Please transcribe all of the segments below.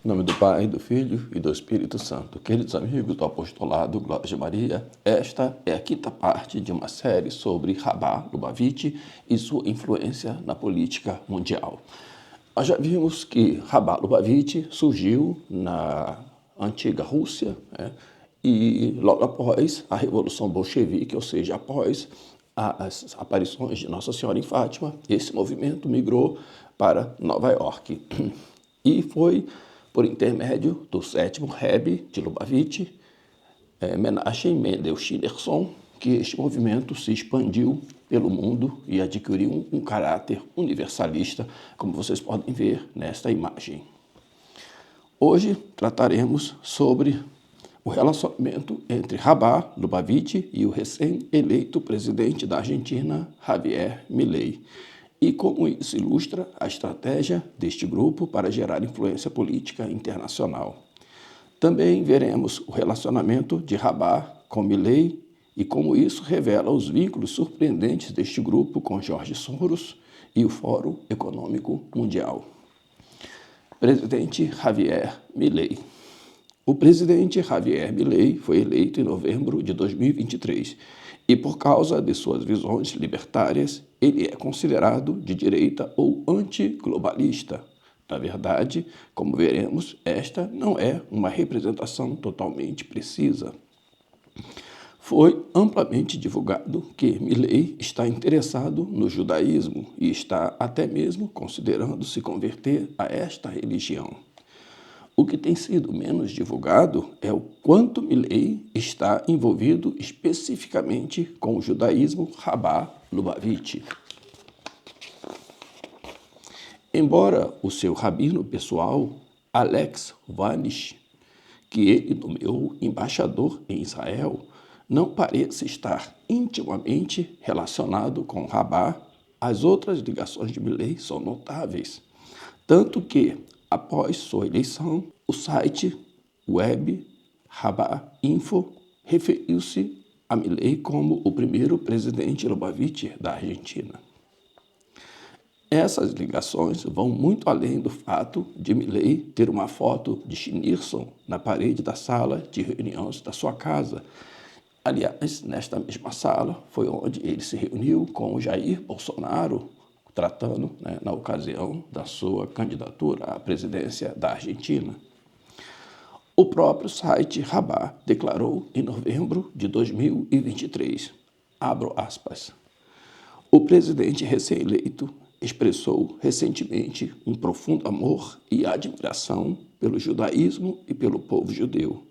Em nome do Pai, do Filho e do Espírito Santo. Queridos amigos do Apostolado Glória de Maria, esta é a quinta parte de uma série sobre Rabá Lubavitch e sua influência na política mundial. Nós já vimos que Rabá Lubavitch surgiu na antiga Rússia, e logo após a Revolução Bolchevique, ou seja, após as aparições de Nossa Senhora em Fátima, esse movimento migrou para Nova York. E foi por intermédio do sétimo Rebbe de Lubavitch, Menachem Mendel Schneerson, que este movimento se expandiu pelo mundo e adquiriu um caráter universalista, como vocês podem ver nesta imagem. Hoje trataremos sobre o relacionamento entre Rabá Lubavitch e o recém-eleito presidente da Argentina, Javier Milei, e como isso ilustra a estratégia deste grupo para gerar influência política internacional. Também veremos o relacionamento de Rabá com Milei e como isso revela os vínculos surpreendentes deste grupo com Jorge Soros e o Fórum Econômico Mundial. Presidente Javier Milei. O presidente Javier Milei foi eleito em novembro de 2023 e, por causa de suas visões libertárias, ele é considerado de direita ou antiglobalista. Na verdade, como veremos, esta não é uma representação totalmente precisa. Foi amplamente divulgado que Milei está interessado no judaísmo e está até mesmo considerando se converter a esta religião. O que tem sido menos divulgado é o quanto Milei está envolvido especificamente com o judaísmo Rabá Lubavitch. Embora o seu rabino pessoal, Alex Vanish, que ele nomeou embaixador em Israel, não pareça estar intimamente relacionado com Rabá, as outras ligações de Milei são notáveis, tanto que, após sua eleição, o site web Rabá Info referiu-se a Milei como o primeiro presidente Lubavitch da Argentina. Essas ligações vão muito além do fato de Milei ter uma foto de Schneerson na parede da sala de reuniões da sua casa. Aliás, nesta mesma sala foi onde ele se reuniu com o Jair Bolsonaro, tratando, na ocasião da sua candidatura à presidência da Argentina. O próprio site Rabá declarou em novembro de 2023, abro aspas, o presidente recém-eleito expressou recentemente um profundo amor e admiração pelo judaísmo e pelo povo judeu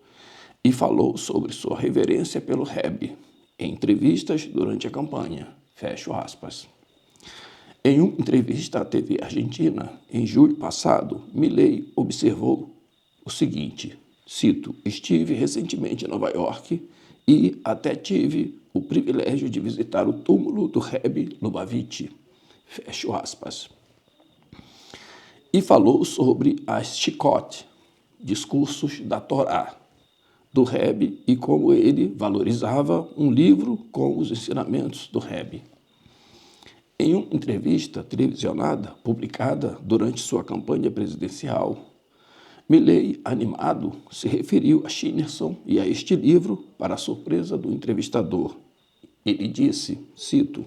e falou sobre sua reverência pelo Rebbe em entrevistas durante a campanha, fecho aspas. Em uma entrevista à TV Argentina, em julho passado, Milei observou o seguinte, cito, estive recentemente em Nova York e até tive o privilégio de visitar o túmulo do Rebbe Lubavitch, fecho aspas. E falou sobre as Shikot, discursos da Torá, do Rebbe e como ele valorizava um livro com os ensinamentos do Rebbe. Em uma entrevista televisionada publicada durante sua campanha presidencial, Milei, animado, se referiu a Schneerson e a este livro para a surpresa do entrevistador. Ele disse, cito,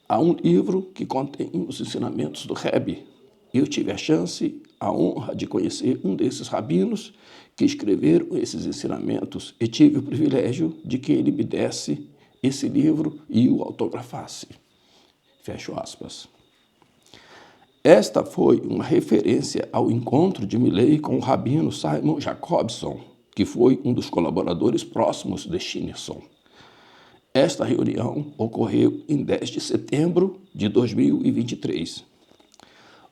há um livro que contém os ensinamentos do Rebbe. Eu tive a chance, a honra de conhecer um desses rabinos que escreveram esses ensinamentos e tive o privilégio de que ele me desse esse livro e o autografasse. Fecho aspas. Esta foi uma referência ao encontro de Milei com o rabino Simon Jacobson, que foi um dos colaboradores próximos de Schneerson. Esta reunião ocorreu em 10 de setembro de 2023.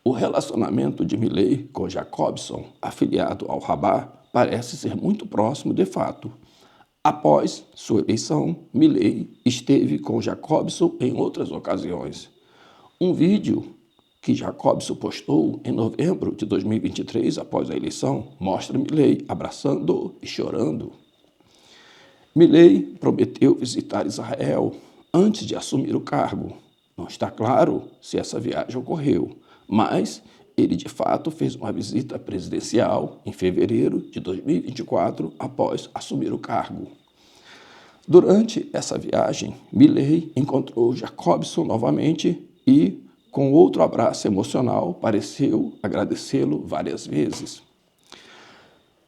O relacionamento de Milei com Jacobson, afiliado ao Rabá, parece ser muito próximo de fato. Após sua eleição, Milei esteve com Jacobson em outras ocasiões. Um vídeo que Jacobson postou em novembro de 2023, após a eleição, mostra Milei abraçando e chorando. Milei prometeu visitar Israel antes de assumir o cargo. Não está claro se essa viagem ocorreu, mas Ele, de fato, fez uma visita presidencial em fevereiro de 2024, após assumir o cargo. Durante essa viagem, Milei encontrou Jacobson novamente e, com outro abraço emocional, pareceu agradecê-lo várias vezes.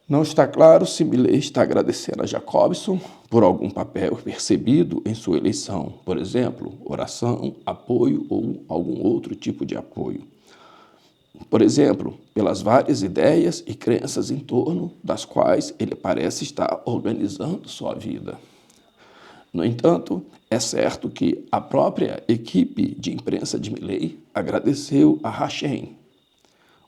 Não está claro se Milei está agradecendo a Jacobson por algum papel percebido em sua eleição, por exemplo, oração, apoio ou algum outro tipo de apoio. Por exemplo, pelas várias ideias e crenças em torno das quais ele parece estar organizando sua vida. No entanto, é certo que a própria equipe de imprensa de Milei agradeceu a Hashem,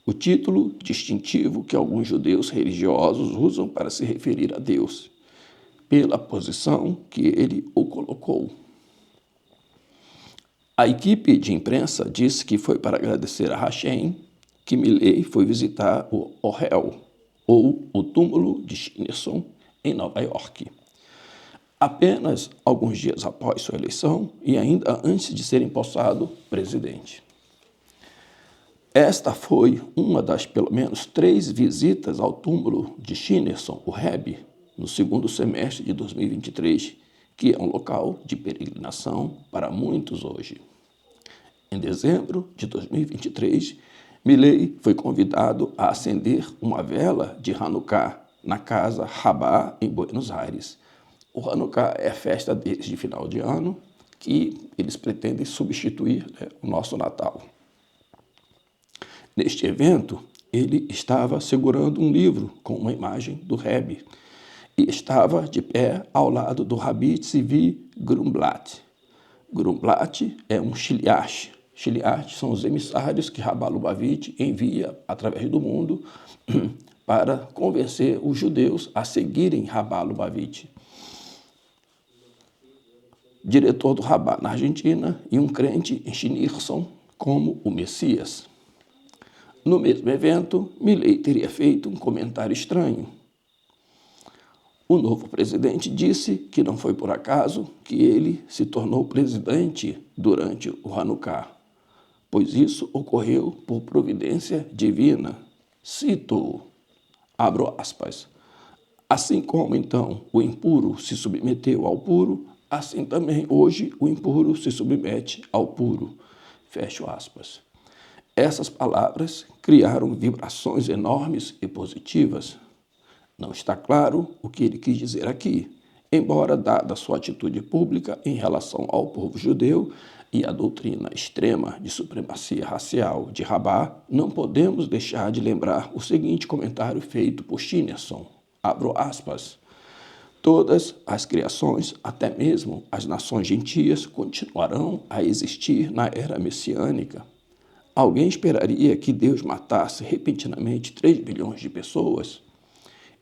o título distintivo que alguns judeus religiosos usam para se referir a Deus, pela posição que ele o colocou. A equipe de imprensa disse que foi para agradecer a Hashem que Milei foi visitar o Ohel, ou o túmulo de Schneerson, em Nova York. Apenas alguns dias após sua eleição e ainda antes de ser empossado presidente. Esta foi uma das pelo menos 3 visitas ao túmulo de Schneerson, o Rebbe, no segundo semestre de 2023, que é um local de peregrinação para muitos hoje. Em dezembro de 2023, Milei foi convidado a acender uma vela de Hanukkah na casa Rabá, em Buenos Aires. O Hanukkah é a festa deles de final de ano, que eles pretendem substituir, o nosso Natal. Neste evento, ele estava segurando um livro com uma imagem do Rebbe e estava de pé ao lado do Rabi Tzvi Grumblat. Grumblat é um shiliach. Shiliach são os emissários que Rabá Lubavitch envia através do mundo para convencer os judeus a seguirem Rabá Lubavitch. Diretor do Rabá na Argentina e um crente em Schneerson como o Messias. No mesmo evento, Milei teria feito um comentário estranho. O novo presidente disse que não foi por acaso que ele se tornou presidente durante o Hanukkah, pois isso ocorreu por providência divina. Cito, abro aspas, assim como então o impuro se submeteu ao puro, assim também hoje o impuro se submete ao puro. Fecho aspas. Essas palavras criaram vibrações enormes e positivas. Não está claro o que ele quis dizer aqui, embora dada sua atitude pública em relação ao povo judeu e a doutrina extrema de supremacia racial de Rabá, não podemos deixar de lembrar o seguinte comentário feito por Schneerson, abro aspas, todas as criações, até mesmo as nações gentias, continuarão a existir na era messiânica. Alguém esperaria que Deus matasse repentinamente 3 bilhões de pessoas?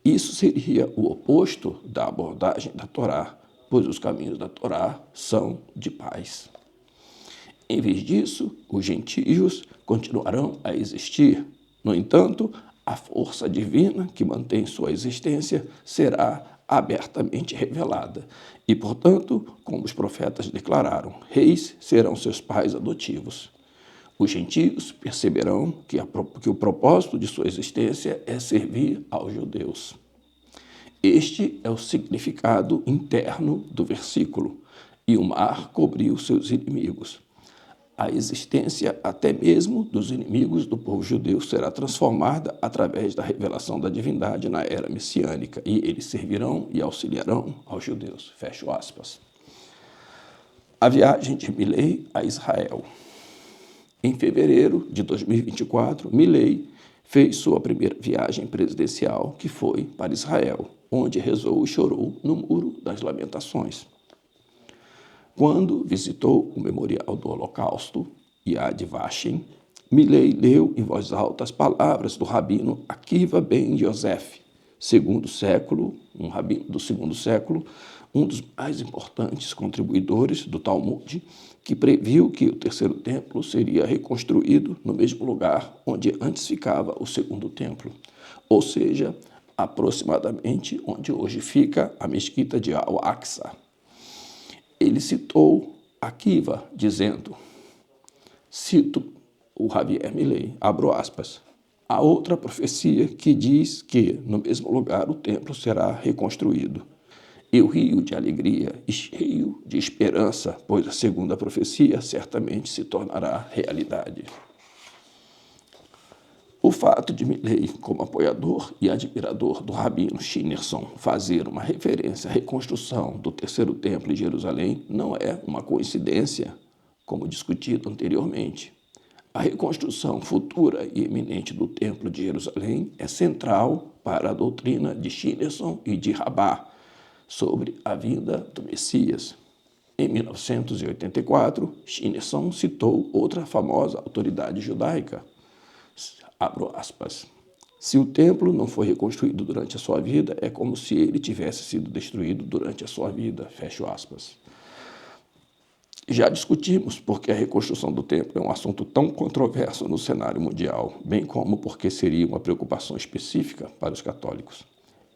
Isso seria o oposto da abordagem da Torá, pois os caminhos da Torá são de paz. Em vez disso, os gentios continuarão a existir. No entanto, a força divina que mantém sua existência será abertamente revelada. E, portanto, como os profetas declararam, reis serão seus pais adotivos. Os gentios perceberão que o propósito de sua existência é servir aos judeus. Este é o significado interno do versículo. E o mar cobriu seus inimigos. A existência até mesmo dos inimigos do povo judeu será transformada através da revelação da divindade na era messiânica, e eles servirão e auxiliarão aos judeus. Fecho aspas. A viagem de Milei a Israel. Em fevereiro de 2024, Milei fez sua primeira viagem presidencial, que foi para Israel, onde rezou e chorou no Muro das Lamentações. Quando visitou o Memorial do Holocausto, Yad Vashem, Milei leu em voz alta as palavras do rabino Akiva ben Yosef, um rabino do segundo século, um dos mais importantes contribuidores do Talmud, que previu que o terceiro templo seria reconstruído no mesmo lugar onde antes ficava o segundo templo, ou seja, aproximadamente onde hoje fica a mesquita de Al-Aqsa. Ele citou Akiva, dizendo, cito, o Javier Milei, abro aspas. Há outra profecia que diz que, no mesmo lugar, o templo será reconstruído. Eu rio de alegria e cheio de esperança, pois a segunda profecia certamente se tornará realidade. O fato de Milei, como apoiador e admirador do rabino Schneerson, fazer uma referência à reconstrução do terceiro templo em Jerusalém não é uma coincidência, como discutido anteriormente. A reconstrução futura e iminente do Templo de Jerusalém é central para a doutrina de Schneerson e de Rabbah sobre a vinda do Messias. Em 1984, Schneerson citou outra famosa autoridade judaica, abro aspas, se o templo não foi reconstruído durante a sua vida, é como se ele tivesse sido destruído durante a sua vida, fecho aspas. Já discutimos porque a reconstrução do templo é um assunto tão controverso no cenário mundial, bem como porque seria uma preocupação específica para os católicos.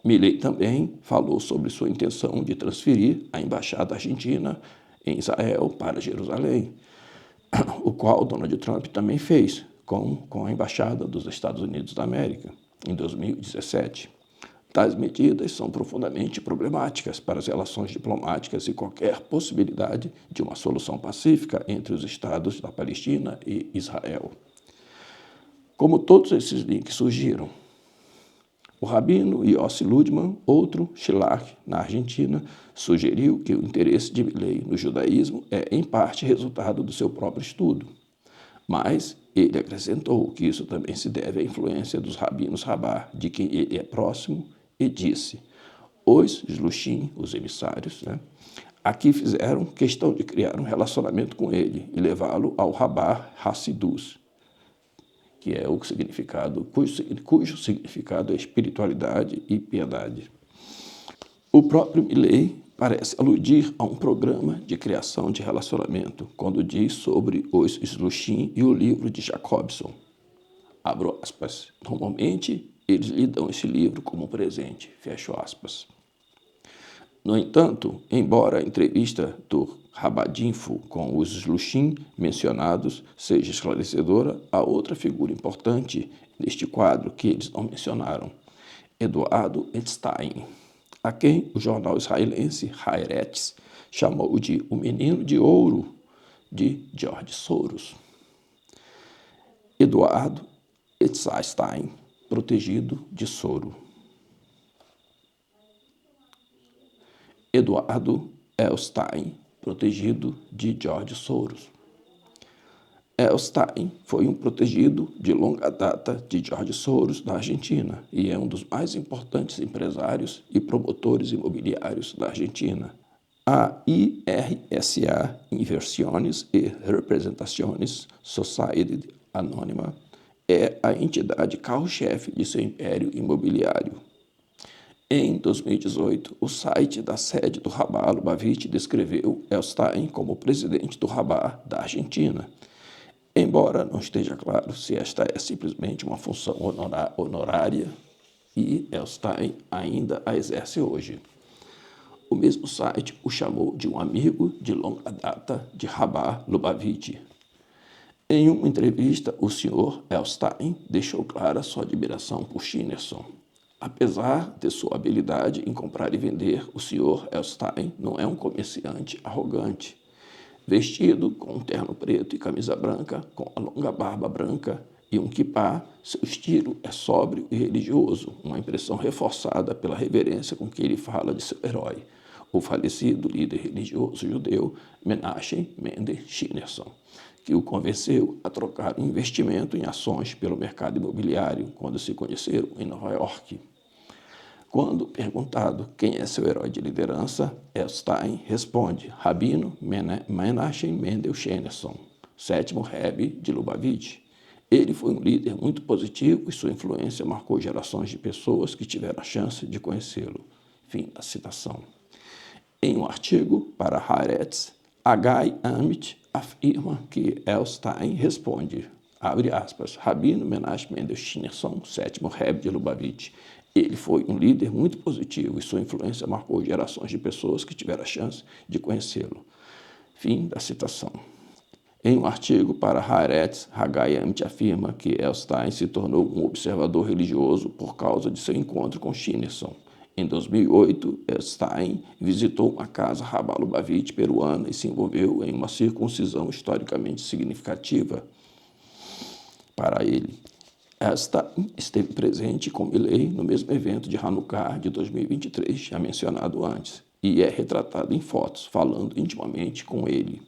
Milei também falou sobre sua intenção de transferir a embaixada argentina em Israel para Jerusalém, o qual Donald Trump também fez com a embaixada dos Estados Unidos da América, em 2017. Tais medidas são profundamente problemáticas para as relações diplomáticas e qualquer possibilidade de uma solução pacífica entre os estados da Palestina e Israel. Como todos esses links surgiram, o rabino Yossi Ludman, outro Shilach na Argentina, sugeriu que o interesse de Milei no judaísmo é, em parte, resultado do seu próprio estudo. Mas ele acrescentou que isso também se deve à influência dos rabinos Rabbah, de quem ele é próximo, e disse, os Shlushim, os emissários, aqui fizeram questão de criar um relacionamento com ele e levá-lo ao Rabbah Hassidus, que é o significado, cujo significado é espiritualidade e piedade. O próprio Milei parece aludir a um programa de criação de relacionamento, quando diz sobre os Shlushim e o livro de Jacobson. Abro aspas. Normalmente, eles lhe dão esse livro como presente, fecho aspas. No entanto, embora a entrevista do Rabadinfo com os Shlushim mencionados seja esclarecedora, há outra figura importante neste quadro que eles não mencionaram, Eduardo Epstein, a quem o jornal israelense Haaretz chamou de o menino de ouro de George Soros. Eduardo Epstein, protegido de Soros. Eduardo Epstein, protegido de George Soros. Epstein foi um protegido de longa data de George Soros na Argentina e é um dos mais importantes empresários e promotores imobiliários da Argentina. A IRSA Inversiones e Representaciones Society Anônima é a entidade carro-chefe de seu império imobiliário. Em 2018, o site da sede do Rabbah Lubavitch descreveu Epstein como presidente do Rabbah da Argentina, embora não esteja claro se esta é simplesmente uma função honorária e Epstein ainda a exerce hoje. O mesmo site o chamou de um amigo de longa data de Rabbah Lubavitch. Em uma entrevista, o Sr. Epstein deixou clara sua admiração por Schneerson. Apesar de sua habilidade em comprar e vender, o Sr. Epstein não é um comerciante arrogante. Vestido com um terno preto e camisa branca, com a longa barba branca e um kippá, seu estilo é sóbrio e religioso, uma impressão reforçada pela reverência com que ele fala de seu herói, o falecido líder religioso judeu Menachem Mendel Schneerson, que o convenceu a trocar um investimento em ações pelo mercado imobiliário quando se conheceram em Nova York. Quando perguntado quem é seu herói de liderança, Epstein responde Rabino Menachem Mendel Schneerson, sétimo Rebbe de Lubavitch. Ele foi um líder muito positivo e sua influência marcou gerações de pessoas que tiveram a chance de conhecê-lo. Fim da citação. Em um artigo para Haaretz, Hagai Amit afirma que Epstein responde, abre aspas, Rabino Menachem Mendel Schneerson, sétimo Rebbe de Lubavitch. Ele foi um líder muito positivo e sua influência marcou gerações de pessoas que tiveram a chance de conhecê-lo. Fim da citação. Em um artigo para Haaretz, Haggai afirma que Epstein se tornou um observador religioso por causa de seu encontro com Schneerson. Em 2008, Epstein visitou uma casa Rabar-Lubavitch peruana e se envolveu em uma circuncisão historicamente significativa para ele. Epstein esteve presente com Milley no mesmo evento de Hanukkah de 2023, já mencionado antes, e é retratado em fotos, falando intimamente com ele.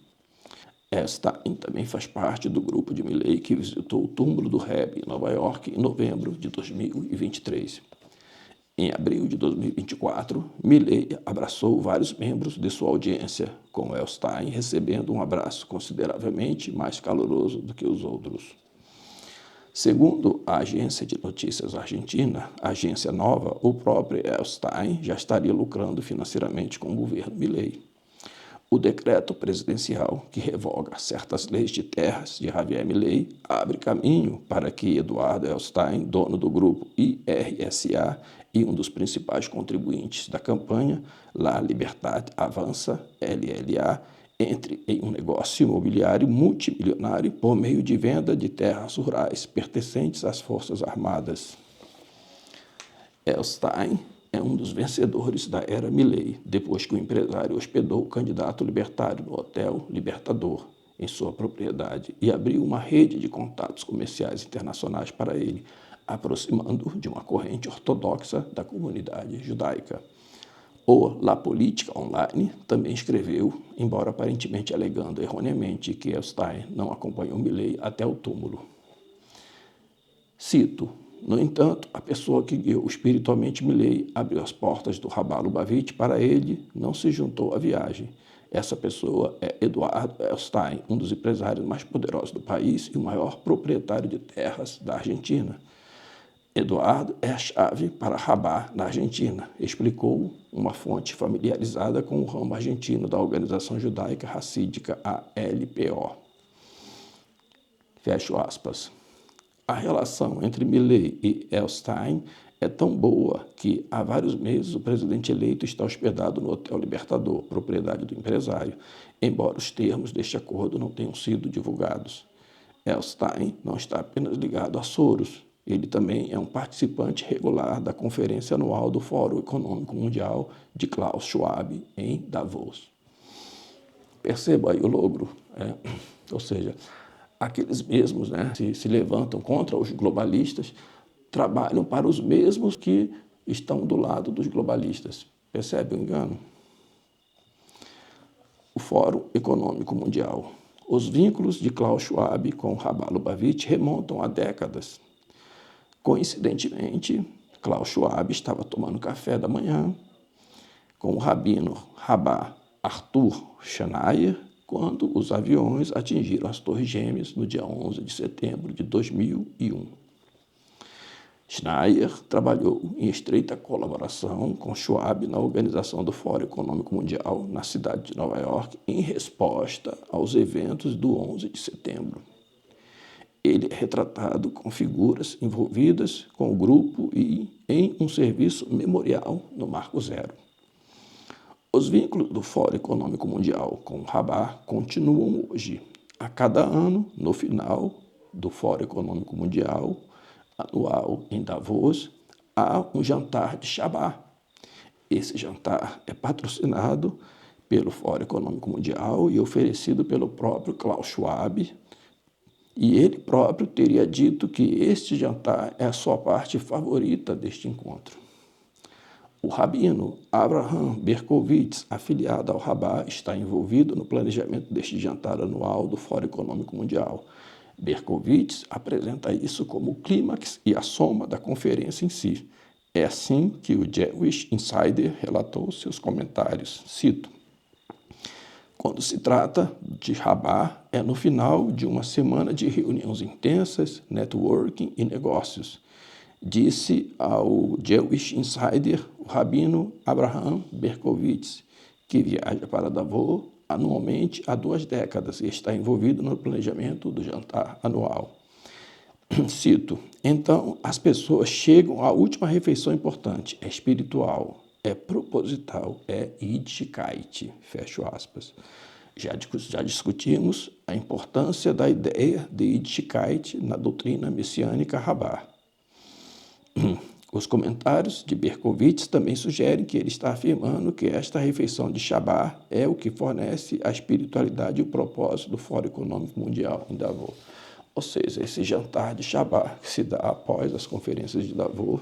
Epstein também faz parte do grupo de Milley que visitou o túmulo do Rebbe em Nova York em novembro de 2023. Em abril de 2024, Milley abraçou vários membros de sua audiência, com Epstein recebendo um abraço consideravelmente mais caloroso do que os outros. Segundo a agência de notícias argentina, a Agência Nova, o próprio Epstein já estaria lucrando financeiramente com o governo Milley. O decreto presidencial que revoga certas leis de terras de Javier Milley abre caminho para que Eduardo Epstein, dono do grupo IRSA e um dos principais contribuintes da campanha, La Libertad Avança, LLA, entre em um negócio imobiliário multimilionário por meio de venda de terras rurais pertencentes às Forças Armadas. Epstein é um dos vencedores da era Milley, depois que o empresário hospedou o candidato libertário no Hotel Libertador, em sua propriedade, e abriu uma rede de contatos comerciais internacionais para ele, aproximando-o de uma corrente ortodoxa da comunidade judaica. O La Política Online também escreveu, embora aparentemente alegando erroneamente que Epstein não acompanhou Milley até o túmulo. Cito: no entanto, a pessoa que guiou espiritualmente Milley abriu as portas do Rabar-Lubavitch para ele, não se juntou à viagem. Essa pessoa é Eduardo Epstein, um dos empresários mais poderosos do país e o maior proprietário de terras da Argentina. Eduardo é a chave para Rabar na Argentina, explicou uma fonte familiarizada com o ramo argentino da organização judaica racídica ALPO. Fecho aspas. A relação entre Milley e Epstein é tão boa que, há vários meses, o presidente eleito está hospedado no Hotel Libertador, propriedade do empresário, embora os termos deste acordo não tenham sido divulgados. Epstein não está apenas ligado a Soros, ele também é um participante regular da Conferência Anual do Fórum Econômico Mundial de Klaus Schwab, em Davos. Perceba aí o logro, ou seja, aqueles mesmos se levantam contra os globalistas, trabalham para os mesmos que estão do lado dos globalistas. Percebe o engano? O Fórum Econômico Mundial. Os vínculos de Klaus Schwab com Rabar-Lubavitch remontam a décadas. Coincidentemente, Klaus Schwab estava tomando café da manhã com o rabino Rabá Arthur Schneier quando os aviões atingiram as Torres Gêmeas no dia 11 de setembro de 2001. Schneier trabalhou em estreita colaboração com Schwab na organização do Fórum Econômico Mundial na cidade de Nova York em resposta aos eventos do 11 de setembro. Ele é retratado com figuras envolvidas com o grupo e em um serviço memorial no Marco Zero. Os vínculos do Fórum Econômico Mundial com o Rabar continuam hoje. A cada ano, no final do Fórum Econômico Mundial anual em Davos, há um jantar de Shabbat. Esse jantar é patrocinado pelo Fórum Econômico Mundial e oferecido pelo próprio Klaus Schwab, e ele próprio teria dito que este jantar é a sua parte favorita deste encontro. O rabino Abraham Berkowitz, afiliado ao Rabar, está envolvido no planejamento deste jantar anual do Fórum Econômico Mundial. Berkowitz apresenta isso como o clímax e a soma da conferência em si. É assim que o Jewish Insider relatou seus comentários. Cito: quando se trata de Rabar, é no final de uma semana de reuniões intensas, networking e negócios, disse ao Jewish Insider o rabino Abraham Berkowitz, que viaja para Davos anualmente há 2 décadas e está envolvido no planejamento do jantar anual. Cito: então as pessoas chegam à última refeição importante, é espiritual, é proposital, é Yiddishkeit, fecho aspas. Já discutimos a importância da ideia de Yiddishkeit na doutrina messiânica Rabbah. Os comentários de Berkowitz também sugerem que ele está afirmando que esta refeição de Shabbat é o que fornece a espiritualidade e o propósito do Fórum Econômico Mundial em Davos. Ou seja, esse jantar de Shabbat que se dá após as conferências de Davos,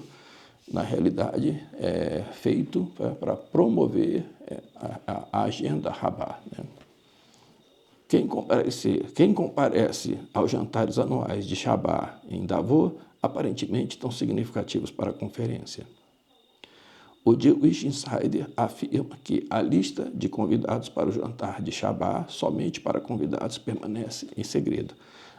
na realidade, é feito para promover a agenda Rabbah, né? Quem comparece aos jantares anuais de Shabbat em Davos, aparentemente tão significativos para a conferência. O Jewish Insider afirma que a lista de convidados para o jantar de Shabbat somente para convidados permanece em segredo,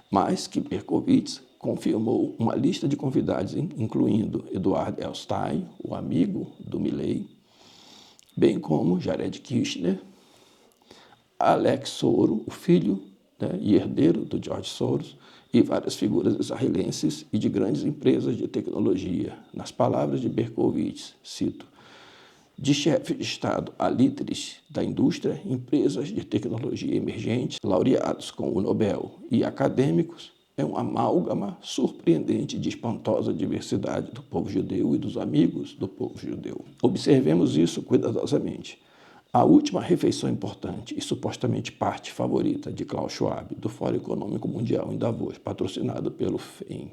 mas que Berkowitz confirmou uma lista de convidados, incluindo Eduard Elstein, o amigo do Milley, bem como Jared Kushner, Alex Soro, o filho, né, e herdeiro do George Soros, e várias figuras israelenses e de grandes empresas de tecnologia. Nas palavras de Berkowitz, cito, de chefes de Estado a líderes da indústria, empresas de tecnologia emergentes, laureados com o Nobel e acadêmicos, é uma amálgama surpreendente de espantosa diversidade do povo judeu e dos amigos do povo judeu. Observemos isso cuidadosamente. A última refeição importante e supostamente parte favorita de Klaus Schwab, do Fórum Econômico Mundial em Davos, patrocinado pelo FEM,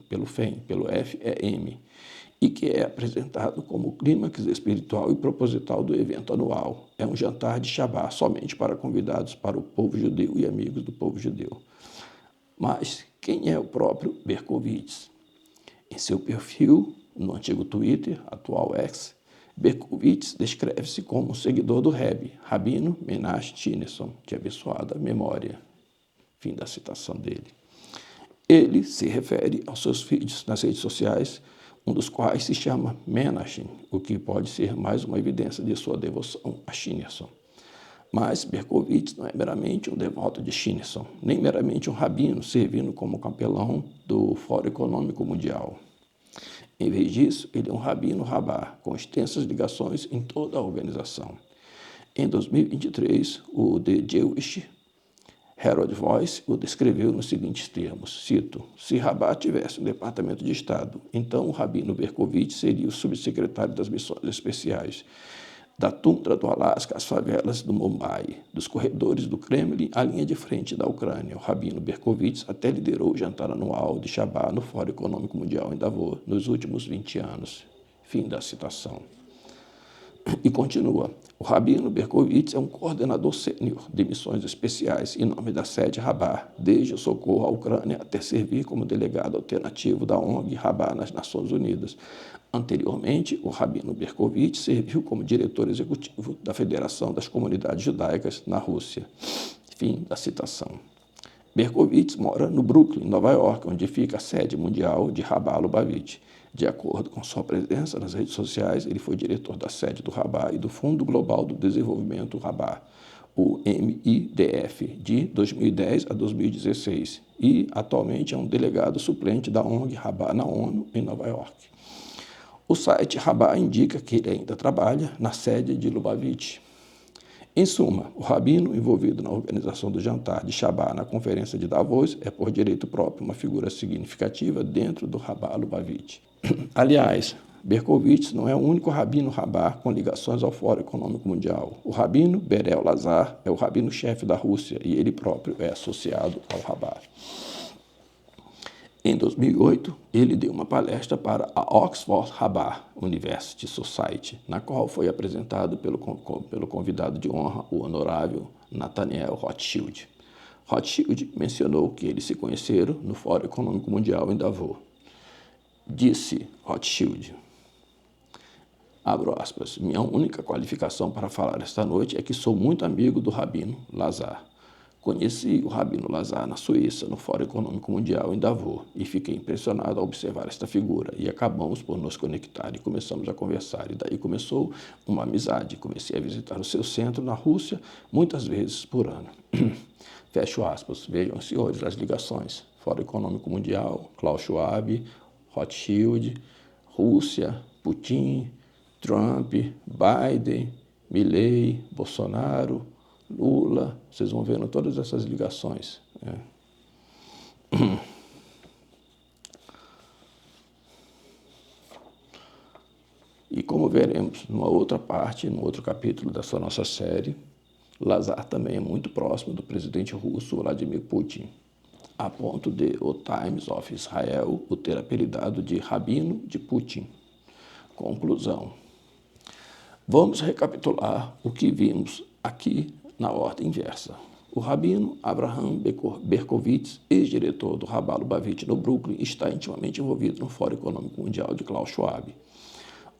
e que é apresentado como o clímax espiritual e proposital do evento anual. É um jantar de Shabbat somente para convidados para o povo judeu e amigos do povo judeu. Mas quem é o próprio Berkowitz? Em seu perfil, no antigo Twitter, atual X, Berkowitz descreve-se como um seguidor do Rebbe, Rabino Menachem Schneerson, de abençoada memória. Fim da citação dele. Ele se refere aos seus filhos nas redes sociais, um dos quais se chama Menachem, o que pode ser mais uma evidência de sua devoção a Schneerson. Mas Berkowitz não é meramente um devoto de Schneerson, nem meramente um rabino servindo como capelão do Fórum Econômico Mundial. Em vez disso, ele é um rabino Rabbah, com extensas ligações em toda a organização. Em 2023, o The Jewish Herald Voice o descreveu nos seguintes termos, cito, se Rabbah tivesse um departamento de Estado, então o rabino Berkowitz seria o subsecretário das missões especiais, da tundra do Alasca às favelas do Mumbai, dos corredores do Kremlin à linha de frente da Ucrânia. O rabino Berkowitz até liderou o jantar anual de Shabbat no Fórum Econômico Mundial em Davos nos últimos 20 anos. Fim da citação. E continua, o rabino Berkowitz é um coordenador sênior de missões especiais em nome da sede Rabbah, desde o socorro à Ucrânia até servir como delegado alternativo da ONG Rabbah nas Nações Unidas. Anteriormente, o rabino Berkowitz serviu como diretor executivo da Federação das Comunidades Judaicas na Rússia. Fim da citação. Berkowitz mora no Brooklyn, Nova York, onde fica a sede mundial de Rabbah Lubavitch. De acordo com sua presença nas redes sociais, ele foi diretor da sede do Rabbah e do Fundo Global do Desenvolvimento Rabbah, o MIDF, de 2010 a 2016, e atualmente é um delegado suplente da ONG Rabbah na ONU, em Nova York. O site Rabbah indica que ele ainda trabalha na sede de Lubavitch. Em suma, o rabino envolvido na organização do jantar de Shabbat na conferência de Davos é, por direito próprio, uma figura significativa dentro do Rabbah Lubavitch. Aliás, Berkowitz não é o único rabino Rabbah com ligações ao Fórum Econômico Mundial. O rabino Berel Lazar é o rabino-chefe da Rússia e ele próprio é associado ao Rabbah. Em 2008, ele deu uma palestra para a Oxford Rabbah University Society, na qual foi apresentado pelo convidado de honra, o honorável Nathaniel Rothschild. Rothschild mencionou que eles se conheceram no Fórum Econômico Mundial em Davos. Disse Rothschild, abro aspas, minha única qualificação para falar esta noite é que sou muito amigo do rabino Lazar. Conheci o rabino Lazar na Suíça, no Fórum Econômico Mundial em Davos, e fiquei impressionado ao observar esta figura, e acabamos por nos conectar e começamos a conversar, e daí começou uma amizade. Comecei a visitar o seu centro na Rússia muitas vezes por ano. Fecho aspas. Vejam, senhores, as ligações. Fórum Econômico Mundial, Klaus Schwab, Rothschild, Rússia, Putin, Trump, Biden, Milley, Bolsonaro, Lula, vocês vão vendo todas essas ligações. E como veremos numa outra parte, no outro capítulo dessa nossa série, Lazar também é muito próximo do presidente russo Vladimir Putin, a ponto de o Times of Israel o ter apelidado de Rabino de Putin. Conclusão. Vamos recapitular o que vimos aqui na ordem inversa. O rabino Abraham Berkowitz, ex-diretor do Rabá Lubavitch no Brooklyn, está intimamente envolvido no Fórum Econômico Mundial de Klaus Schwab.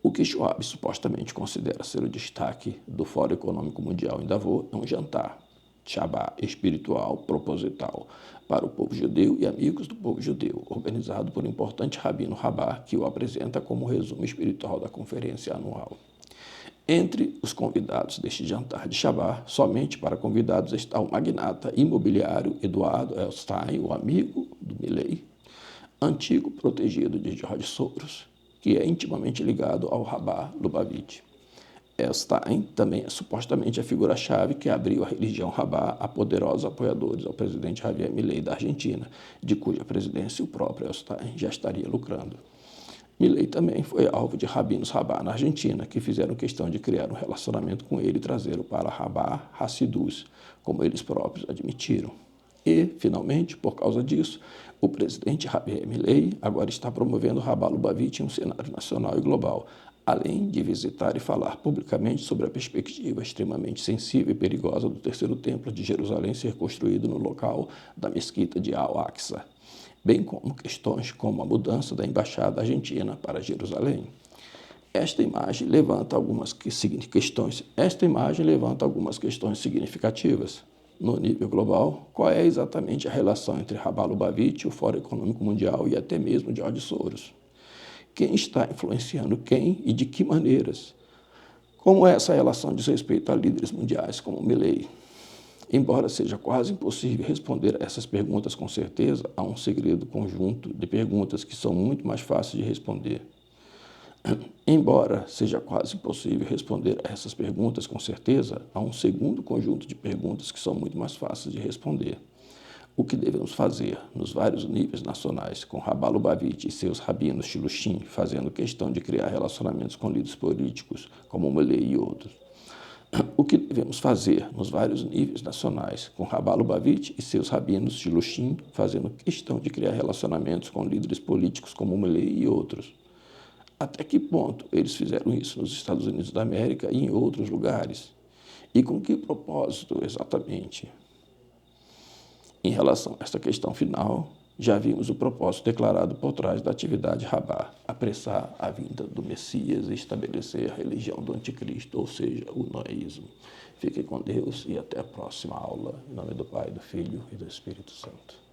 O que Schwab supostamente considera ser o destaque do Fórum Econômico Mundial em Davos é um jantar, Shabá espiritual proposital, para o povo judeu e amigos do povo judeu, organizado por um importante rabino Rabá, que o apresenta como resumo espiritual da conferência anual. Entre os convidados deste jantar de Shabá, somente para convidados está o magnata imobiliário Eduardo Elstein, o amigo do Milley, antigo protegido de George Soros, que é intimamente ligado ao Rabá Lubavitch. Elstein também é supostamente a figura-chave que abriu a religião Rabá a poderosos apoiadores ao presidente Javier Milei da Argentina, de cuja presidência o próprio Elstein já estaria lucrando. Milei também foi alvo de rabinos Rabá na Argentina, que fizeram questão de criar um relacionamento com ele e trazê-lo para Rabá Hassidus, como eles próprios admitiram. E, finalmente, por causa disso, o presidente Javier Milei agora está promovendo o Rabá Lubavitch em um cenário nacional e global, além de visitar e falar publicamente sobre a perspectiva extremamente sensível e perigosa do terceiro templo de Jerusalém ser construído no local da mesquita de Al-Aqsa, bem como questões como a mudança da embaixada argentina para Jerusalém. Esta imagem levanta algumas questões significativas. No nível global, qual é exatamente a relação entre Rabá Lubavitch, o Fórum Econômico Mundial e até mesmo George Soros? Quem está influenciando quem e de que maneiras? Como é essa relação diz respeito a líderes mundiais como Milley? Embora seja quase impossível responder a essas perguntas com certeza, há um segredo conjunto de perguntas que são muito mais fáceis de responder. Embora seja quase impossível responder a essas perguntas com certeza, há um segundo conjunto de perguntas que são muito mais fáceis de responder. O que devemos fazer nos vários níveis nacionais, com Rabá Lubavitch e seus rabinos Shilushim fazendo questão de criar relacionamentos com líderes políticos como Milley e outros? O que devemos fazer nos vários níveis nacionais, com Rabá Lubavitch e seus rabinos Shilushim fazendo questão de criar relacionamentos com líderes políticos como Milley e outros? Até que ponto eles fizeram isso nos Estados Unidos da América e em outros lugares? E com que propósito exatamente? Em relação a esta questão final, já vimos o propósito declarado por trás da atividade Rabá, apressar a vinda do Messias e estabelecer a religião do Anticristo, ou seja, o noísmo. Fiquem com Deus e até a próxima aula. Em nome do Pai, do Filho e do Espírito Santo.